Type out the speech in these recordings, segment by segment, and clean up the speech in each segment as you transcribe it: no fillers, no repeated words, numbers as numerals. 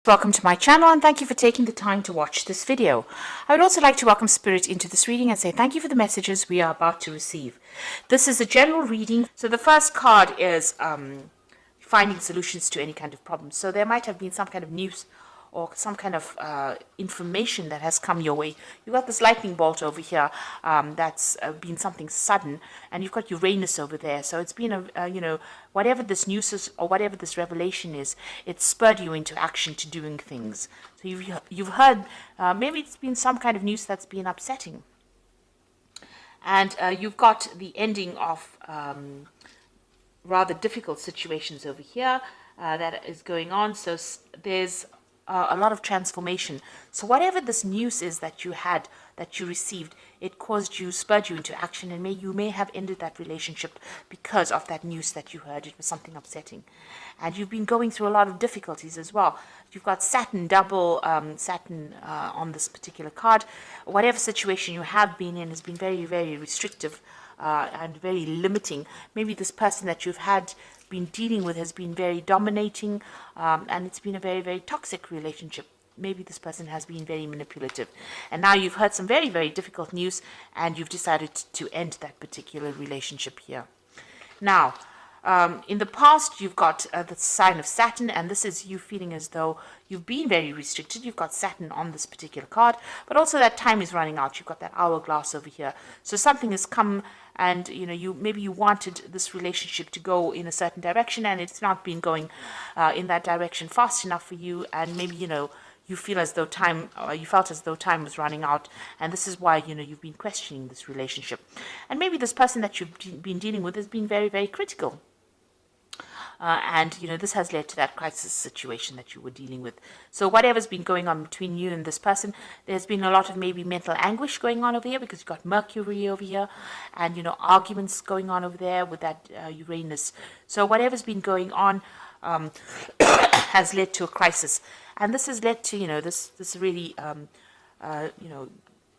Welcome to my channel and thank you for taking the time to watch this video. I would also like to welcome Spirit into this reading and say thank you for the messages we are about to receive. This is a general reading. So the first card is finding solutions to any kind of problem. So there might have been some kind of news or some kind of information that has come your way. You've got this lightning bolt over here that's been something sudden, and you've got Uranus over there. So it's been whatever this news is or whatever this revelation is, it spurred you into action to doing things. So you've heard, maybe it's been some kind of news that's been upsetting. And you've got the ending of rather difficult situations over here that is going on. So there's a lot of transformation. So whatever this news is that you had, that you received, it spurred you into action, and you may have ended that relationship because of that news that you heard. It was something upsetting. And you've been going through a lot of difficulties as well. You've got Saturn, double Saturn on this particular card. Whatever situation you have been in has been very, very restrictive and very limiting. Maybe this person that you've been dealing with has been very dominating, and it's been a very, very toxic relationship. Maybe this person has been very manipulative, and now you've heard some very, very difficult news and you've decided to end that particular relationship here. Now, in the past, you've got the sign of Saturn, and this is you feeling as though you've been very restricted. You've got Saturn on this particular card, but also that time is running out. You've got that hourglass over here. So something has come, and maybe you wanted this relationship to go in a certain direction, and it's not been going in that direction fast enough for you, and maybe you feel as though you felt as though time was running out, and this is why you've been questioning this relationship. And maybe this person that you've been dealing with has been very, very critical. And this has led to that crisis situation that you were dealing with. So whatever's been going on between you and this person, there's been a lot of maybe mental anguish going on over here, because you've got Mercury over here, and arguments going on over there with that Uranus. So whatever's been going on has led to a crisis, and this has led to this really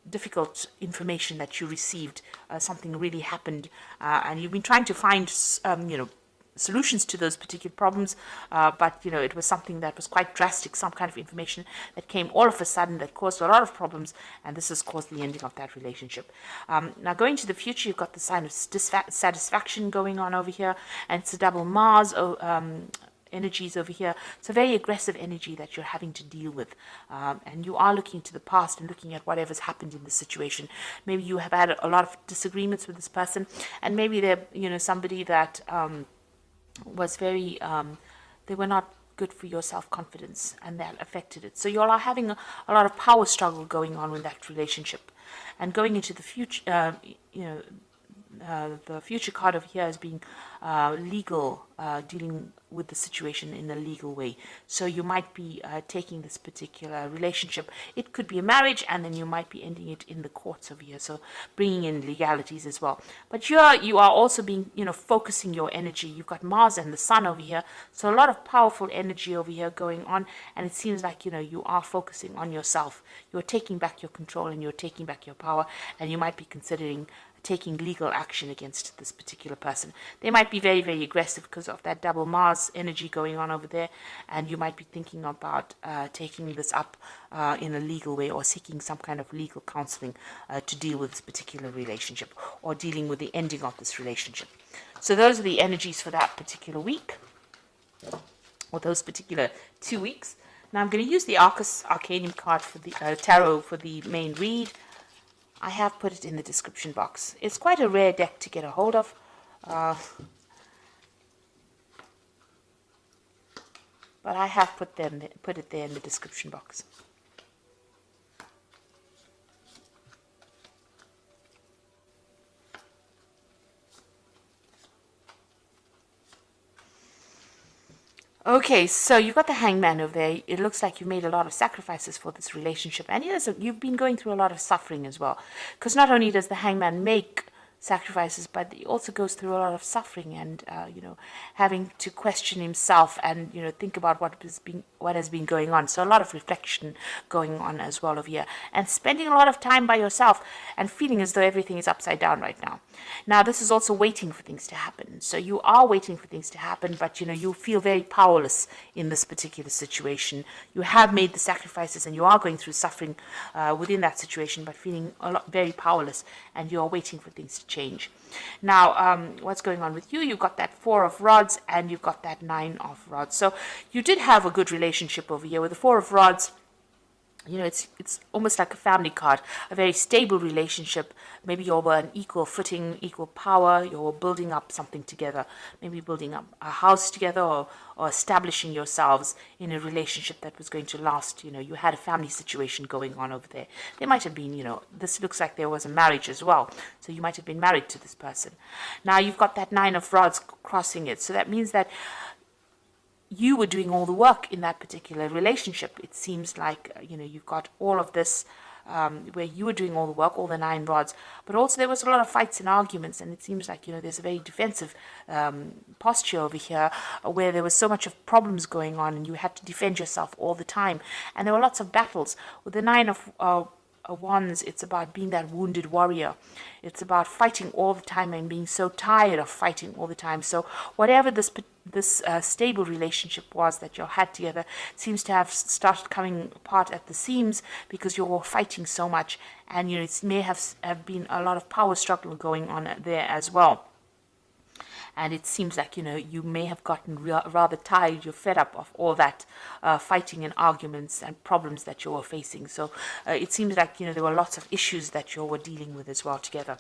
difficult information that you received. Something really happened, and you've been trying to find solutions to those particular problems, but it was something that was quite drastic, some kind of information that came all of a sudden that caused a lot of problems, and this has caused the ending of that relationship. Now going to the future, you've got the sign of dissatisfaction going on over here, and it's a double Mars energies over here. It's a very aggressive energy that you're having to deal with, and you are looking to the past and looking at whatever's happened in this situation. Maybe you have had a lot of disagreements with this person, and maybe they're somebody that was very they were not good for your self-confidence, and that affected it. So you all are having a lot of power struggle going on with that relationship. And going into the future, the future card over here is being legal, dealing with the situation in a legal way. So you might be taking this particular relationship. It could be a marriage, and then you might be ending it in the courts over here. So bringing in legalities as well. But you are also being, focusing your energy. You've got Mars and the Sun over here. So a lot of powerful energy over here going on. And it seems like, you are focusing on yourself. You're taking back your control and you're taking back your power. And you might be considering taking legal action against this particular person. They might be very, very aggressive because of that double Mars energy going on over there, and you might be thinking about taking this up in a legal way, or seeking some kind of legal counseling to deal with this particular relationship, or dealing with the ending of this relationship. So those are the energies for that particular week, or those particular 2 weeks. Now I'm going to use the Arcanum card for the tarot for the main read. I have put it in the description box. It's quite a rare deck to get a hold of. But I have put it there in the description box. Okay, so you've got the Hangman over there. It looks like you've made a lot of sacrifices for this relationship, and you've been going through a lot of suffering as well. Because not only does the Hangman make sacrifices, but he also goes through a lot of suffering and having to question himself and think about what has been going on. So a lot of reflection going on as well over here, and spending a lot of time by yourself and feeling as though everything is upside down right now. Now this is also waiting for things to happen. So you are waiting for things to happen, but you feel very powerless in this particular situation. You have made the sacrifices and you are going through suffering within that situation, but feeling very powerless, and you are waiting for things to change. Now, what's going on with you? You've got that 4 of rods and you've got that 9 of rods. So you did have a good relationship over here with the 4 of rods. It's almost like a family card, a very stable relationship. Maybe you're on an equal footing, equal power. You're building up something together, maybe building up a house together, or establishing yourselves in a relationship that was going to last. You had a family situation going on over there. There might have been, this looks like there was a marriage as well. So you might have been married to this person. Now you've got that 9 of rods crossing it. So that means that you were doing all the work in that particular relationship. It seems like, you've got all of this where you were doing all the work, all the 9 rods, but also there was a lot of fights and arguments, and it seems like, there's a very defensive posture over here where there was so much of problems going on and you had to defend yourself all the time. And there were lots of battles. With the 9 of Wands, it's about being that wounded warrior. It's about fighting all the time and being so tired of fighting all the time. So whatever this stable relationship was that you had together seems to have started coming apart at the seams because you were fighting so much, and it may have been a lot of power struggle going on there as well. And it seems like, you may have gotten rather tired, you're fed up of all that fighting and arguments and problems that you were facing. So it seems like, there were lots of issues that you were dealing with as well together.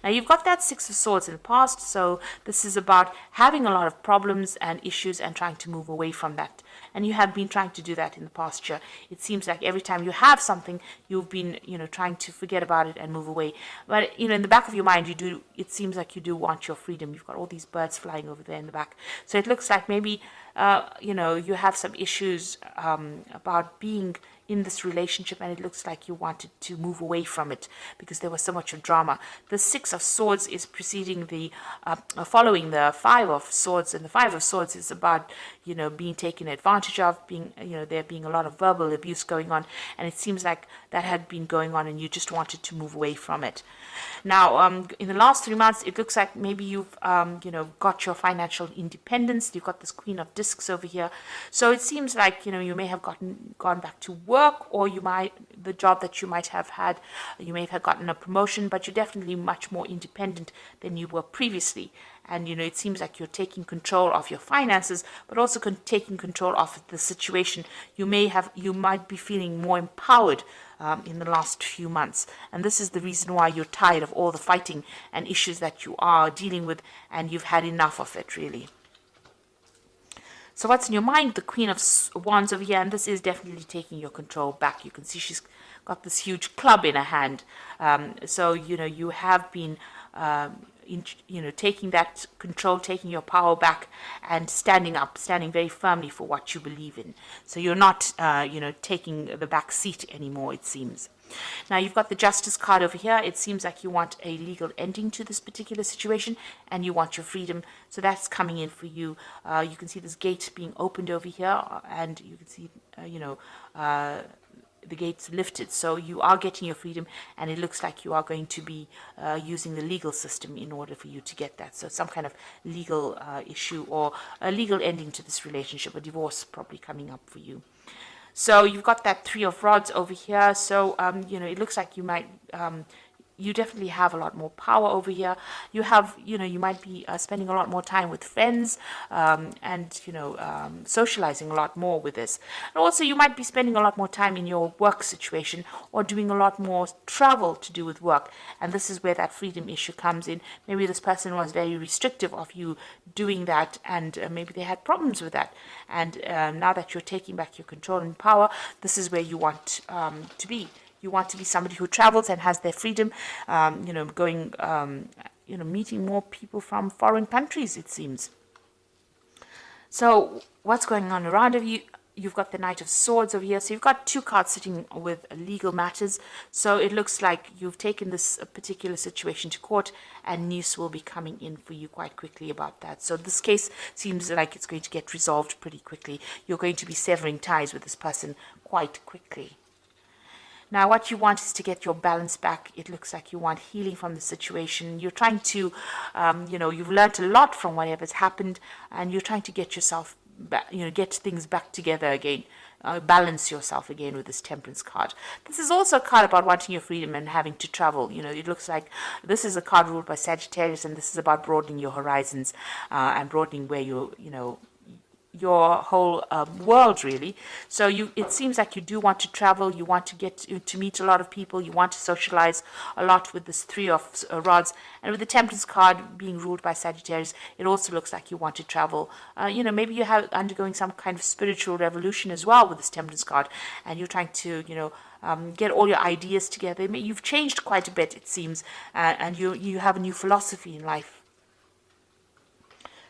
Now you've got that 6 of Swords in the past. So this is about having a lot of problems and issues and trying to move away from that. And you have been trying to do that in the past year. It seems like every time you have something, you've been, trying to forget about it and move away. But, in the back of your mind, it seems like you do want your freedom. You've got all these birds flying over there in the back. So it looks like maybe, you have some issues about being in this relationship, and it looks like you wanted to move away from it because there was so much of drama. The 6 of Swords is following the 5 of Swords, and the 5 of Swords is about, being taken advantage of, being, there being a lot of verbal abuse going on, and it seems like that had been going on and you just wanted to move away from it. Now, in the last 3 months, it looks like maybe you've, got your financial independence. You've got this Queen of Discs over here. So it seems like, you may have gone back to work, or the job that you might have had, you may have gotten a promotion, but you're definitely much more independent than you were previously. And, it seems like you're taking control of your finances, but also taking control of the situation. You might be feeling more empowered in the last few months. And this is the reason why you're tired of all the fighting and issues that you are dealing with, and you've had enough of it, really. So what's in your mind? The Queen of Wands over here, and this is definitely taking your control back. You can see she's got this huge club in her hand. So, you have been, taking that control, taking your power back, and standing very firmly for what you believe in. So you're not, taking the back seat anymore, it seems. Now you've got the Justice card over here. It seems like you want a legal ending to this particular situation and you want your freedom. So that's coming in for you. You can see this gate being opened over here, and you can see, the gates lifted. So you are getting your freedom, and it looks like you are going to be using the legal system in order for you to get that. So some kind of legal issue or a legal ending to this relationship, a divorce probably coming up for you. So you've got that 3 of Rods over here. So, it looks like you might, you definitely have a lot more power over here. You have, you might be spending a lot more time with friends and, socializing a lot more with this. And also you might be spending a lot more time in your work situation or doing a lot more travel to do with work. And this is where that freedom issue comes in. Maybe this person was very restrictive of you doing that, and maybe they had problems with that. And now that you're taking back your control and power, this is where you want to be. You want to be somebody who travels and has their freedom, going, meeting more people from foreign countries, it seems. So what's going on around of you? you've got the Knight of Swords over here. So you've got two cards sitting with legal matters. So it looks like you've taken this particular situation to court, and news will be coming in for you quite quickly about that. So this case seems like it's going to get resolved pretty quickly. You're going to be severing ties with this person quite quickly. Now, what you want is to get your balance back. It looks like you want healing from the situation. You're trying to, you've learned a lot from whatever's happened, and you're trying to get yourself back, get things back together again, balance yourself again with this Temperance card. This is also a card about wanting your freedom and having to travel. It looks like this is a card ruled by Sagittarius, and this is about broadening your horizons and broadening where your whole world, really. So it seems like you do want to travel, you want to get to meet a lot of people, you want to socialize a lot with this Three of Rods. And with the Temperance card being ruled by Sagittarius, it also looks like you want to travel. Maybe you have undergoing some kind of spiritual revolution as well with this Temperance card, and you're trying to get all your ideas together. You've changed quite a bit, it seems, and you have a new philosophy in life.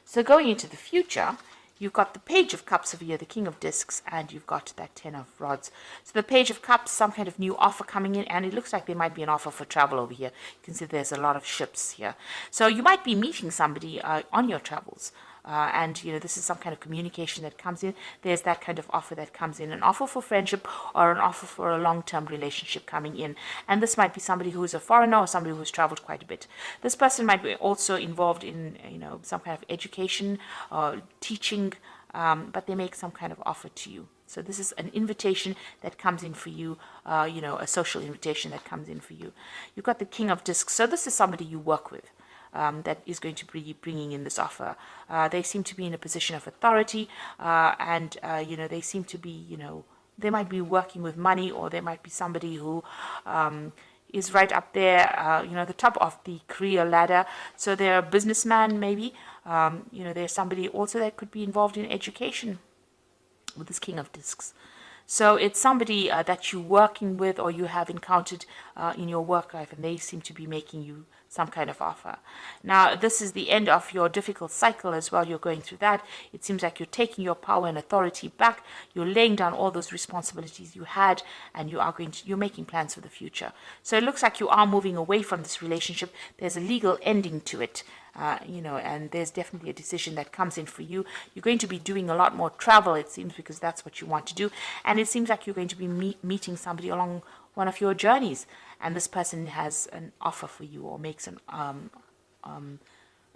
So going into the future, you've got the Page of Cups over here, the King of Discs, and you've got that Ten of Rods. So the Page of Cups, some kind of new offer coming in, and it looks like there might be an offer for travel over here. You can see there's a lot of ships here. So you might be meeting somebody on your travels. And this is some kind of communication that comes in. There's that kind of offer that comes in, an offer for friendship or an offer for a long-term relationship coming in. And this might be somebody who is a foreigner or somebody who's traveled quite a bit. This person might be also involved in some kind of education or teaching, but they make some kind of offer to you. So this is an invitation that comes in for you, a social invitation that comes in for you. You've got the King of Discs. So this is somebody you work with. That is going to be bringing in this offer. They seem to be in a position of authority, and they seem to be, they might be working with money, or there might be somebody who is right up there, the top of the career ladder. So they're a businessman, maybe. There's somebody also that could be involved in education with this King of Discs. So it's somebody that you're working with or you have encountered in your work life, and they seem to be making you some kind of offer. Now, this is the end of your difficult cycle as well. You're going through that. It seems like you're taking your power and authority back. You're laying down all those responsibilities you had, and you're making plans for the future. So it looks like you are moving away from this relationship. There's a legal ending to it. And there's definitely a decision that comes in for you. You're going to be doing a lot more travel, it seems, because that's what you want to do. And it seems like you're going to be meeting somebody along one of your journeys, and this person has an offer for you or makes an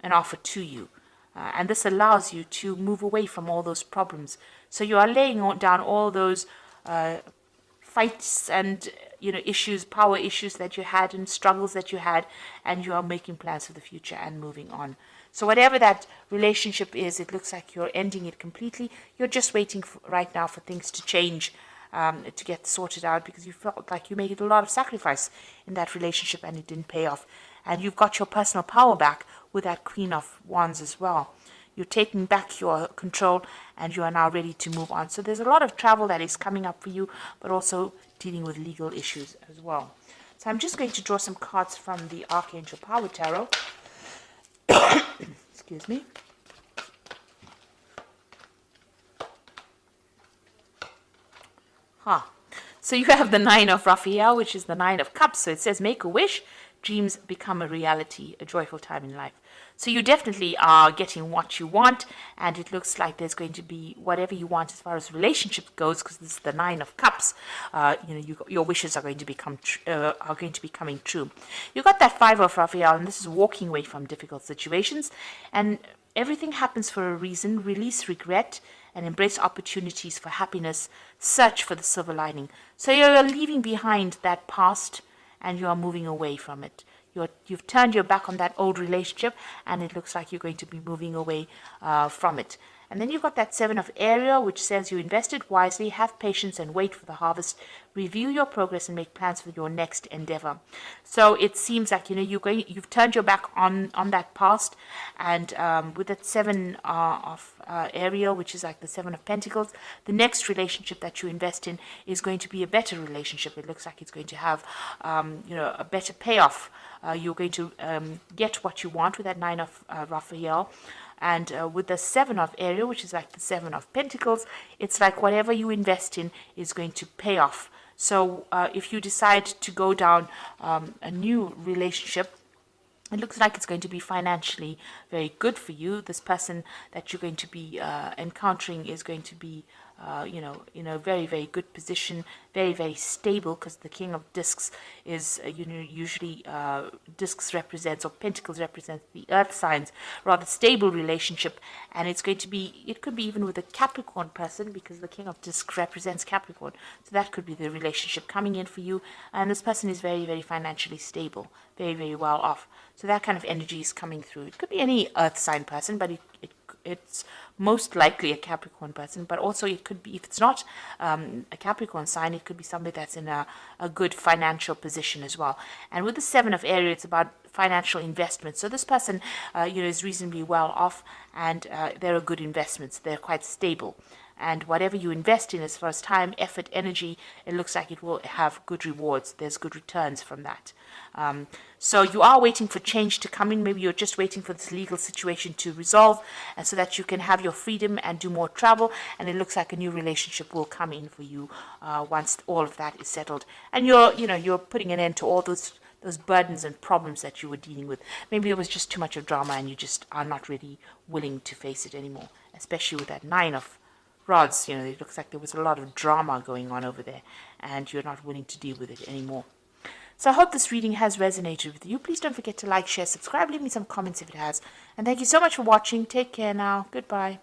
offer to you. And this allows you to move away from all those problems. So you are laying down all those fights and issues, power issues that you had and struggles that you had, and you are making plans for the future and moving on. So whatever that relationship is, it looks like you're ending it completely. You're just waiting right now for things to change, to get sorted out, because you felt like you made a lot of sacrifice in that relationship and it didn't pay off. And you've got your personal power back with that Queen of Wands as well. You're taking back your control, and you are now ready to move on. So there's a lot of travel that is coming up for you, but also dealing with legal issues as well. So I'm just going to draw some cards from the Archangel Power Tarot. Excuse me. So you have the Nine of Raphael, which is the Nine of Cups. So it says, make a wish, dreams become a reality, a joyful time in life. So you definitely are getting what you want, and it looks like there's going to be whatever you want as far as relationship goes, because this is the Nine of Cups. Your wishes are going to be coming true. You got that Five of Raphael, and this is walking away from difficult situations, and everything happens for a reason. Release regret and embrace opportunities for happiness. Search for the silver lining. So you're leaving behind that past, and you are moving away from it. You've turned your back on that old relationship, and it looks like you're going to be moving away from it. And then you've got that Seven of Ariel, which says you invested wisely, have patience, and wait for the harvest. Review your progress and make plans for your next endeavor. So it seems like you've turned your back on that past, and with that Seven of Ariel, which is like the Seven of Pentacles, the next relationship that you invest in is going to be a better relationship. It looks like it's going to have a better payoff. You're going to get what you want with that Nine of Raphael. And with the Seven of Ariel, which is like the Seven of Pentacles, it's like whatever you invest in is going to pay off. So if you decide to go down a new relationship, it looks like it's going to be financially very good for you. This person that you're going to be encountering is going to be, in a very, very good position, very, very stable, because the King of Discs is, usually discs represents, or pentacles represents the earth signs, rather stable relationship. And it's going to be, it could be even with a Capricorn person, because the King of Discs represents Capricorn. So that could be the relationship coming in for you. And this person is very, very financially stable, very, very well off. So that kind of energy is coming through. It could be any earth sign person, but it's most likely a Capricorn person. But also it could be, if it's not a Capricorn sign, it could be somebody that's in a good financial position as well. And with the Seven of Ariel, it's about financial investments. So this person, is reasonably well off, and they're good investments. They're quite stable. And whatever you invest in as far as time, effort, energy, it looks like it will have good rewards. There's good returns from that. So you are waiting for change to come in. Maybe you're just waiting for this legal situation to resolve, and so that you can have your freedom and do more travel. And it looks like a new relationship will come in for you once all of that is settled. And you're putting an end to all those burdens and problems that you were dealing with. Maybe it was just too much of drama, and you just are not really willing to face it anymore, especially with that Nine of Rods. It looks like there was a lot of drama going on over there, and you're not willing to deal with it anymore. So I hope this reading has resonated with you. Please don't forget to like, share, subscribe, leave me some comments if it has. And thank you so much for watching. Take care now. Goodbye.